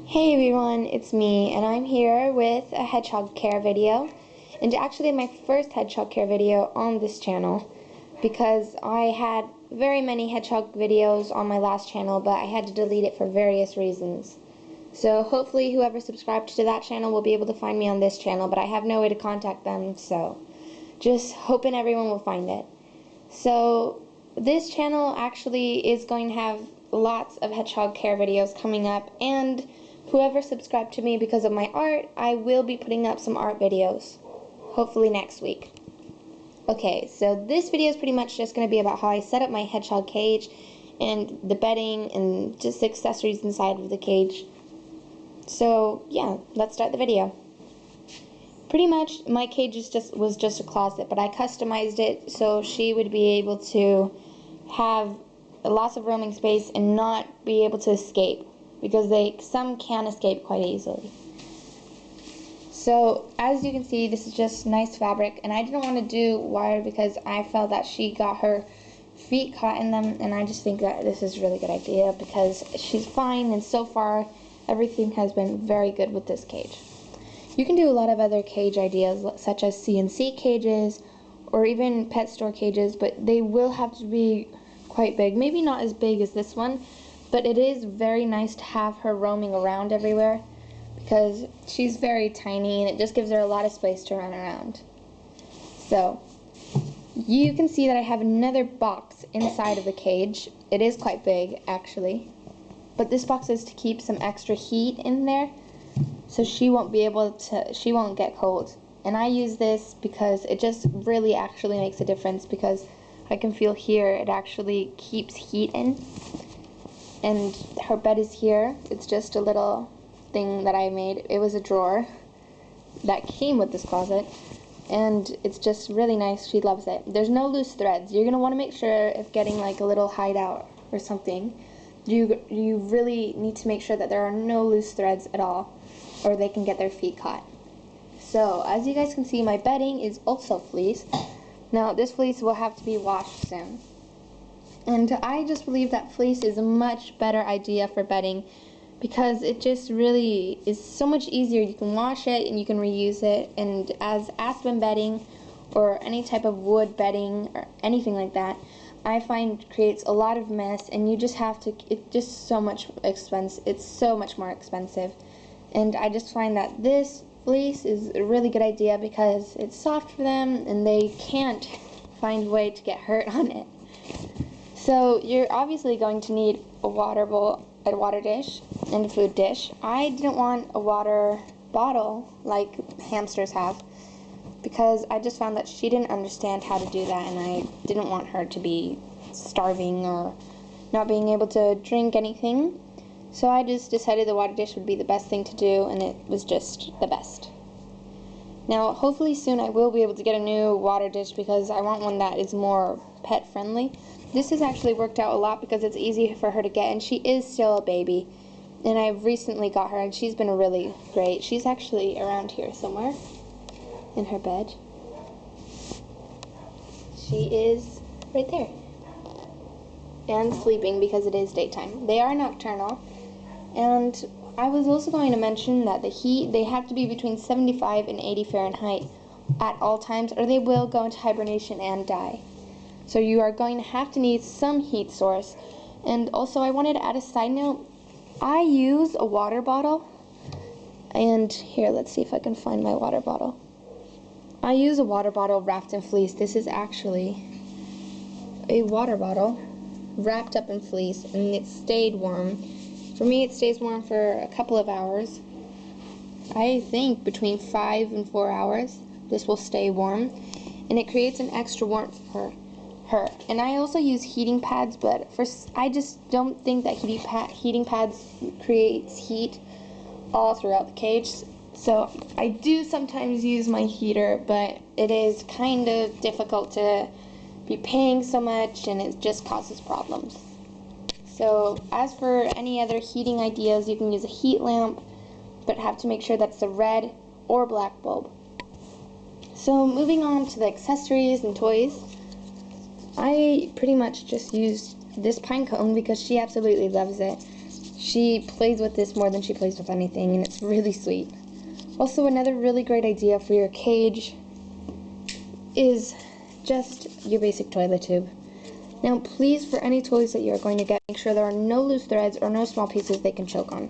Hey everyone, it's me, and I'm here with a hedgehog care video, and actually my first hedgehog care video on this channel, because I had very many hedgehog videos on my last channel, but I had to delete it for various reasons. So hopefully whoever subscribed to that channel will be able to find me on this channel, but I have no way to contact them, so just hoping everyone will find it. So this channel actually is going to have lots of hedgehog care videos coming up, and whoever subscribed to me because of my art, I will be putting up some art videos, hopefully next week. Okay, so this video is pretty much just going to be about how I set up my hedgehog cage and the bedding and just accessories inside of the cage. So yeah, let's start the video. Pretty much my cage was just a closet, but I customized it so she would be able to have lots of roaming space and not be able to escape, because some can escape quite easily. So as you can see, this is just nice fabric, and I didn't want to do wire because I felt that she got her feet caught in them, and I just think that this is a really good idea because she's fine, and so far everything has been very good with this cage. You can do a lot of other cage ideas such as CNC cages or even pet store cages, but they will have to be quite big. Maybe not as big as this one, but it is very nice to have her roaming around everywhere because she's very tiny and it just gives her a lot of space to run around. So you can see that I have another box inside of the cage. It is quite big actually, but this box is to keep some extra heat in there so she won't get cold. And I use this because it just really actually makes a difference, because I can feel here it actually keeps heat in. And her bed is here. It's just a little thing that I made. It was a drawer that came with this closet, and it's just really nice. She loves it. There's no loose threads. You're gonna want to make sure, if getting like a little hideout or something, you really need to make sure that there are no loose threads at all, or they can get their feet caught. So as you guys can see, my bedding is also fleece. Now this fleece will have to be washed soon. And I just believe that fleece is a much better idea for bedding because it just really is so much easier. You can wash it and you can reuse it, and as aspen bedding or any type of wood bedding or anything like that, I find creates a lot of mess, and you just have to, it's just so much expensive. It's so much more expensive. And I just find that this fleece is a really good idea because it's soft for them and they can't find a way to get hurt on it. So you're obviously going to need a water bowl, a water dish, and a food dish. I didn't want a water bottle like hamsters have because I just found that she didn't understand how to do that, and I didn't want her to be starving or not being able to drink anything. So I just decided the water dish would be the best thing to do, and it was just the best. Now hopefully soon I will be able to get a new water dish because I want one that is more pet friendly. This has actually worked out a lot because it's easy for her to get, and she is still a baby. And I recently got her, and she's been really great. She's actually around here somewhere in her bed. She is right there. And sleeping because it is daytime. They are nocturnal. And I was also going to mention that the heat, they have to be between 75 and 80 Fahrenheit at all times, or they will go into hibernation and die. So you are going to have to need some heat source. And also I wanted to add a side note. I use a water bottle. And here, let's see if I can find my water bottle. I use a water bottle wrapped in fleece. This is actually a water bottle wrapped up in fleece, and it stayed warm. For me, it stays warm for a couple of hours. I think between 5 and 4 hours this will stay warm, and it creates an extra warmth for her. And I also use heating pads, but I just don't think that heating pads creates heat all throughout the cage. So I do sometimes use my heater, but it is kind of difficult to be paying so much, and it just causes problems. So as for any other heating ideas, you can use a heat lamp, but have to make sure that's a red or black bulb. So moving on to the accessories and toys, I pretty much just used this pine cone because she absolutely loves it. She plays with this more than she plays with anything, and it's really sweet. Also, another really great idea for your cage is just your basic toilet tube. Now, please, for any toys that you're going to get, make sure there are no loose threads or no small pieces they can choke on.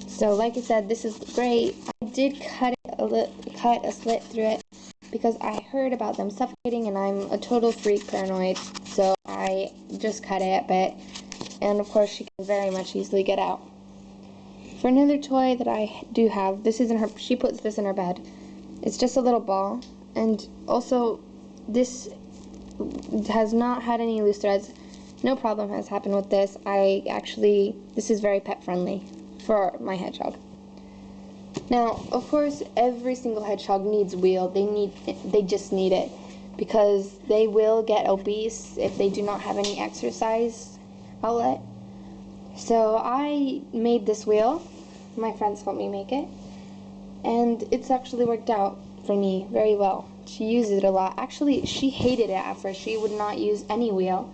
So, like I said, this is great. I did cut a slit through it because I heard about them suffocating, and I'm a total freak paranoid, so I just cut it, and of course she can very much easily get out. For another toy that I do have, this is in her, she puts this in her bed. It's just a little ball, and also this has not had any loose threads. No problem has happened with this. This is very pet friendly for my hedgehog. Now, of course, every single hedgehog needs a wheel. They just need it because they will get obese if they do not have any exercise outlet. So I made this wheel. My friends helped me make it, and it's actually worked out for me very well. She uses it a lot. Actually, she hated it at first. She would not use any wheel,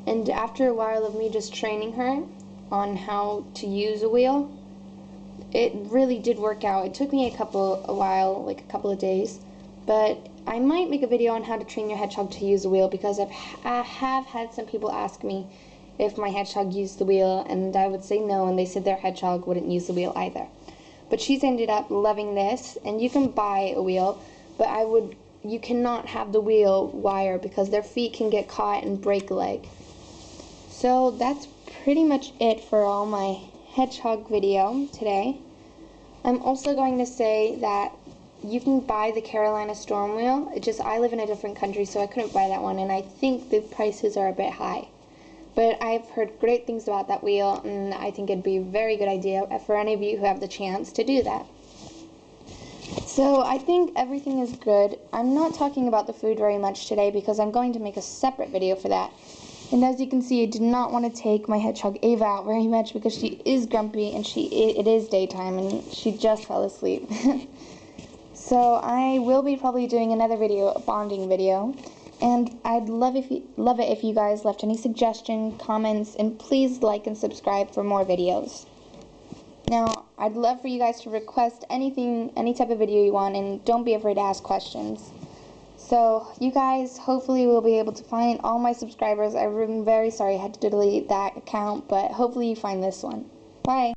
and after a while of me just training her on how to use a wheel, it really did work out. It took me a couple of days, but I might make a video on how to train your hedgehog to use a wheel, because I have had some people ask me if my hedgehog used the wheel, and I would say no, and they said their hedgehog wouldn't use the wheel either. But she's ended up loving this, and you can buy a wheel, but you cannot have the wheel wire because their feet can get caught and break a leg. So that's pretty much it for all my hedgehog video today. I'm also going to say that you can buy the Carolina Storm wheel. I live in a different country, so I couldn't buy that one, and I think the prices are a bit high. But I've heard great things about that wheel, and I think it'd be a very good idea for any of you who have the chance to do that. So I think everything is good. I'm not talking about the food very much today because I'm going to make a separate video for that. And as you can see, I did not want to take my hedgehog Ava out very much because she is grumpy, and it is daytime and she just fell asleep. So I will be probably doing another video, a bonding video. And I'd love it if you guys left any suggestions, comments, and please like and subscribe for more videos. Now, I'd love for you guys to request anything, any type of video you want, and don't be afraid to ask questions. So, you guys hopefully will be able to find all my subscribers. I'm very sorry I had to delete that account, but hopefully you find this one. Bye!